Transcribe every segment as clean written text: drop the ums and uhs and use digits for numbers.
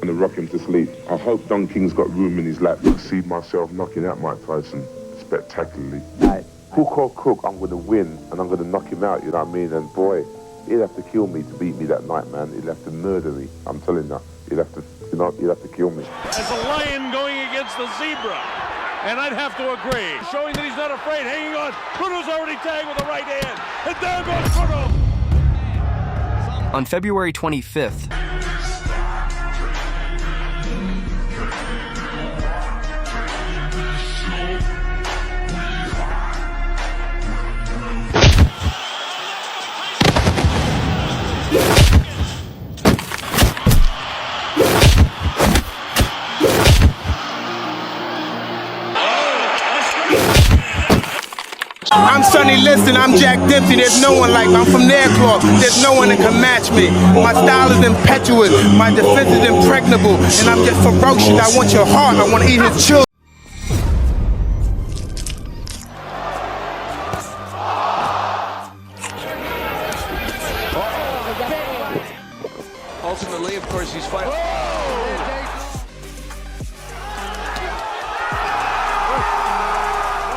gonna rock him to sleep. I hope Don King's got room in his lap. I see myself knocking out Mike Tyson spectacularly. Hook or crook, I'm gonna win and I'm gonna knock him out, you know what I mean? And boy, he'd have to kill me to beat me that night, man. He'd have to murder me. I'm telling you, he'd have to, he'd have to kill me. As a lion going against the zebra. And I'd have to agree. Showing that he's not afraid. Hanging on. Bruno's already tagged with the right hand. And down goes Bruno. On February 25th, I'm Sonny Liston, I'm Jack Dempsey, there's no one like me. I'm from Nairclaw, there's no one that can match me. My style is impetuous, my defense is impregnable, and I'm just ferocious. I want your heart, I want to eat his children. Ultimately, of course, he's fighting.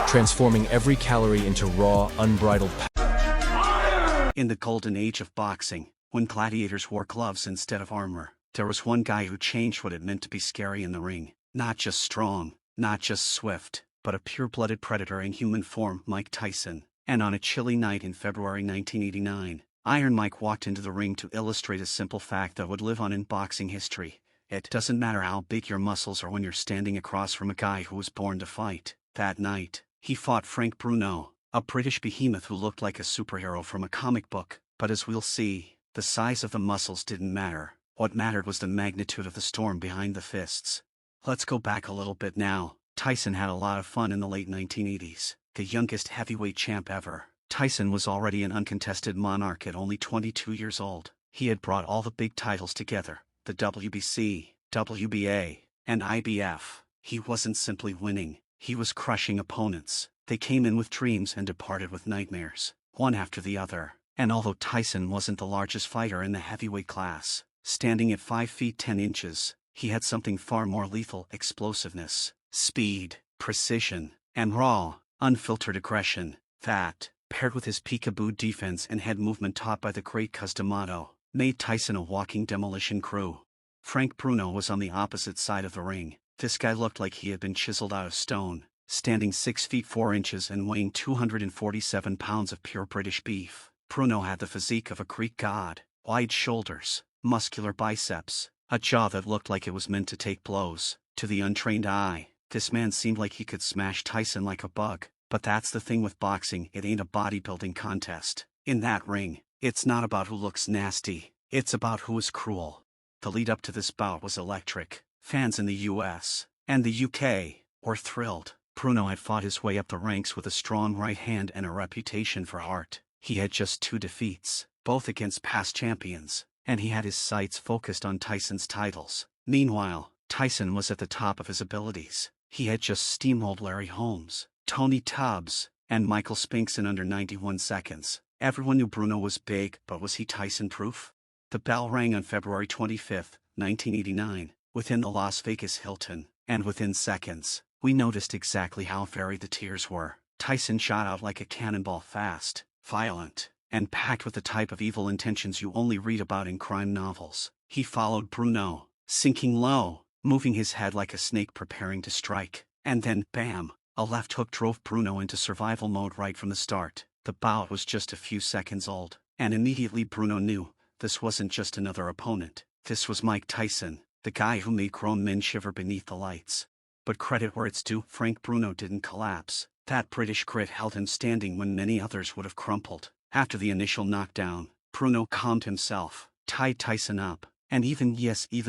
Transforming every calorie into raw, unbridled power. In the golden age of boxing, when gladiators wore gloves instead of armor, there was one guy who changed what it meant to be scary in the ring. Not just strong, not just swift, but a pure-blooded predator in human form, Mike Tyson. And on a chilly night in February 1989, Iron Mike walked into the ring to illustrate a simple fact that would live on in boxing history. It doesn't matter how big your muscles are when you're standing across from a guy who was born to fight. That night, he fought Frank Bruno, a British behemoth who looked like a superhero from a comic book. But as we'll see, the size of the muscles didn't matter. What mattered was the magnitude of the storm behind the fists. Let's go back a little bit now. Tyson had a lot of fun in the late 1980s. The youngest heavyweight champ ever, Tyson was already an uncontested monarch at only 22 years old. He had brought all the big titles together, the WBC, WBA, and IBF. He wasn't simply winning. He was crushing opponents. They came in with dreams and departed with nightmares, one after the other. And although Tyson wasn't the largest fighter in the heavyweight class, standing at 5 feet 10 inches, he had something far more lethal: explosiveness, speed, precision, and raw, unfiltered aggression. That, paired with his peekaboo defense and head movement taught by the great Cus D'Amato, made Tyson a walking demolition crew. Frank Bruno was on the opposite side of the ring. This guy looked like he had been chiseled out of stone, standing 6 feet 4 inches and weighing 247 pounds of pure British beef. Bruno had the physique of a Greek god: wide shoulders, muscular biceps, a jaw that looked like it was meant to take blows. To the untrained eye, this man seemed like he could smash Tyson like a bug. But that's the thing with boxing, it ain't a bodybuilding contest. In that ring, it's not about who looks nasty, it's about who is cruel. The lead up to this bout was electric. Fans in the US and the UK were thrilled. Bruno had fought his way up the ranks with a strong right hand and a reputation for heart. He had just 2 defeats, both against past champions, and he had his sights focused on Tyson's titles. Meanwhile, Tyson was at the top of his abilities. He had just steamrolled Larry Holmes, Tony Tubbs, and Michael Spinks in under 91 seconds. Everyone knew Bruno was big, but was he Tyson-proof? The bell rang on February 25, 1989, within the Las Vegas Hilton, and within seconds, we noticed exactly how varied the tiers were. Tyson shot out like a cannonball, fast, violent, and packed with the type of evil intentions you only read about in crime novels. He followed Bruno, sinking low, moving his head like a snake preparing to strike. And then, bam! A left hook drove Bruno into survival mode right from the start. The bout was just a few seconds old, and immediately Bruno knew this wasn't just another opponent. This was Mike Tyson, the guy who made grown men shiver beneath the lights. But credit where it's due, Frank Bruno didn't collapse. That British grit held him standing when many others would have crumpled. After the initial knockdown, Bruno calmed himself, tied Tyson up, and even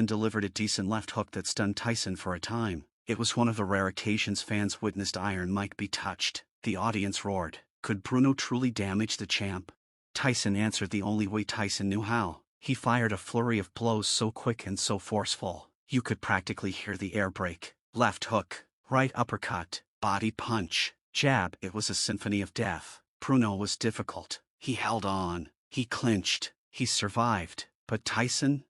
delivered a decent left hook that stunned Tyson for a time. It was one of the rare occasions fans witnessed Iron Mike be touched. The audience roared. Could Bruno truly damage the champ? Tyson answered the only way Tyson knew how. He fired a flurry of blows so quick and so forceful, you could practically hear the air break. Left hook, right uppercut, body punch, jab. It was a symphony of death. Bruno was difficult. He held on. He clinched. He survived. But Tyson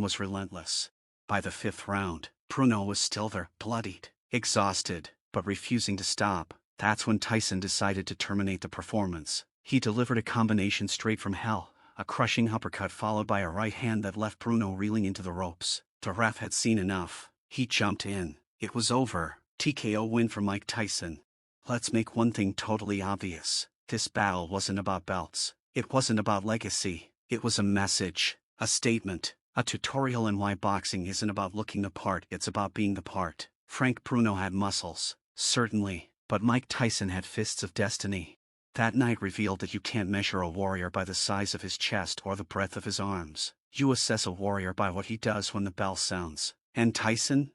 was relentless. By the 5th round, Bruno was still there, bloodied, exhausted, but refusing to stop. That's when Tyson decided to terminate the performance. He delivered a combination straight from hell, a crushing uppercut followed by a right hand that left Bruno reeling into the ropes. The ref had seen enough. He jumped in. It was over. TKO win for Mike Tyson. Let's make one thing totally obvious. This battle wasn't about belts. It wasn't about legacy. It was a message, a statement, a tutorial in why boxing isn't about looking the part, it's about being the part. Frank Bruno had muscles, certainly, but Mike Tyson had fists of destiny. That night revealed that you can't measure a warrior by the size of his chest or the breadth of his arms. You assess a warrior by what he does when the bell sounds. And Tyson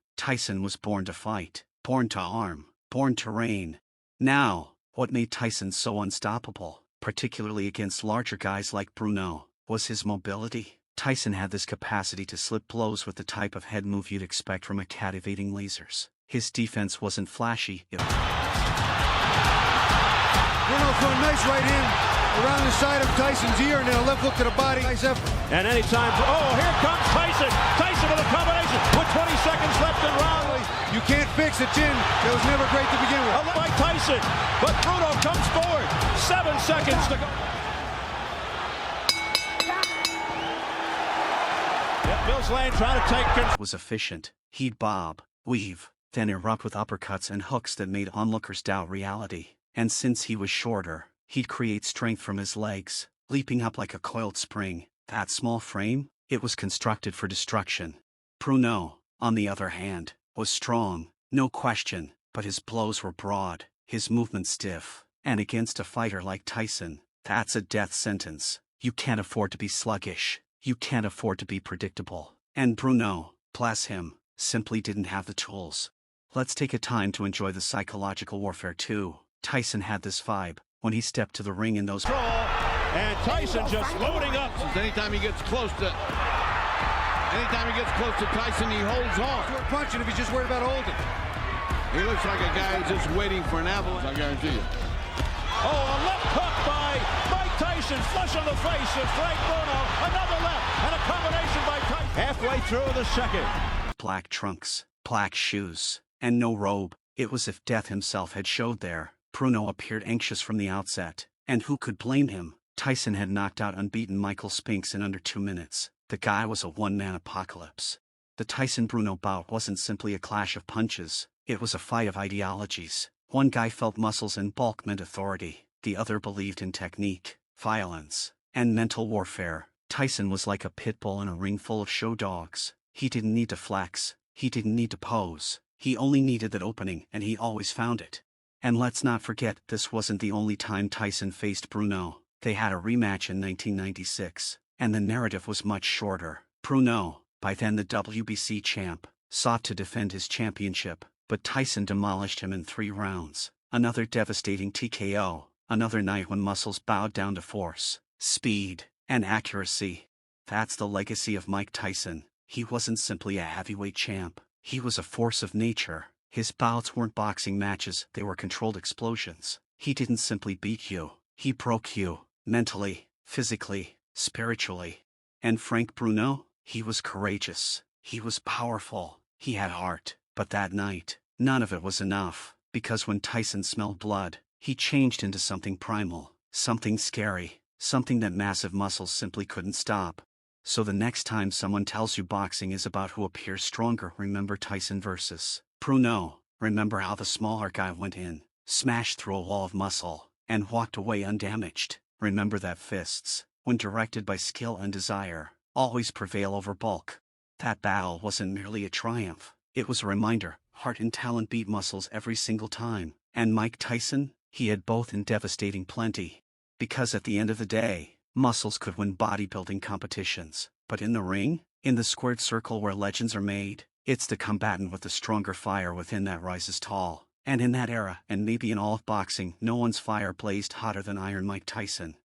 was born to fight, born to arm, born to reign. Now, what made Tyson so unstoppable, particularly against larger guys like Bruno, was his mobility. Tyson had this capacity to slip blows with the type of head move you'd expect from a captivating lasers. His defense wasn't flashy. Bruno threw a nice right hand around the side of Tyson's ear and then a left hook to the body. Nice effort. And anytime, here comes Tyson. Tyson with a combination with 20 seconds left in round. You can't fix a chin that was never great to begin with. By Tyson, but Bruno comes forward. 7 seconds to go. Bill's Lane trying to take control. Was efficient. He'd bob, weave, then erupt with uppercuts and hooks that made onlookers doubt reality. And since he was shorter, he'd create strength from his legs, leaping up like a coiled spring. That small frame, it was constructed for destruction. Bruno, on the other hand, was strong, no question, but his blows were broad, his movement stiff. And against a fighter like Tyson, that's a death sentence. You can't afford to be sluggish. You can't afford to be predictable. And Bruno, bless him, simply didn't have the tools. Let's take a time to enjoy the psychological warfare too. Tyson had this vibe when he stepped to the ring in those. And Tyson just loading up. Anytime he gets close to Tyson, he holds on. We're punching if he's just worried about holding. He looks like a guy who's just waiting for an avalanche, I guarantee you. A left hook by Mike Tyson, flush on the face of Frank Bruno. Another left, and a combination by Tyson. Halfway through the second. Black trunks, black shoes, and no robe. It was as if death himself had showed there. Bruno appeared anxious from the outset, and who could blame him? Tyson had knocked out unbeaten Michael Spinks in under 2 minutes. The guy was a one-man apocalypse. The Tyson-Bruno bout wasn't simply a clash of punches. It was a fight of ideologies. One guy felt muscles and bulk meant authority. The other believed in technique, violence, and mental warfare. Tyson was like a pit bull in a ring full of show dogs. He didn't need to flex. He didn't need to pose. He only needed that opening, and he always found it. And let's not forget, this wasn't the only time Tyson faced Bruno. They had a rematch in 1996, and the narrative was much shorter. Bruno, by then the WBC champ, sought to defend his championship, but Tyson demolished him in 3 rounds. Another devastating TKO, another night when muscles bowed down to force, speed, and accuracy. That's the legacy of Mike Tyson. He wasn't simply a heavyweight champ. He was a force of nature. His bouts weren't boxing matches, they were controlled explosions. He didn't simply beat you. He broke you, mentally, physically, spiritually. And Frank Bruno? He was courageous. He was powerful. He had heart. But that night, none of it was enough. Because when Tyson smelled blood, he changed into something primal, something scary, something that massive muscles simply couldn't stop. So the next time someone tells you boxing is about who appears stronger, remember Tyson versus Bruno. Remember how the smaller guy went in, smashed through a wall of muscle, and walked away undamaged. Remember that fists, when directed by skill and desire, always prevail over bulk. That battle wasn't merely a triumph. It was a reminder, heart and talent beat muscles every single time. And Mike Tyson, he had both in devastating plenty. Because at the end of the day, muscles could win bodybuilding competitions. But in the ring, in the squared circle where legends are made, it's the combatant with the stronger fire within that rises tall. And in that era, and maybe in all of boxing, no one's fire blazed hotter than Iron Mike Tyson.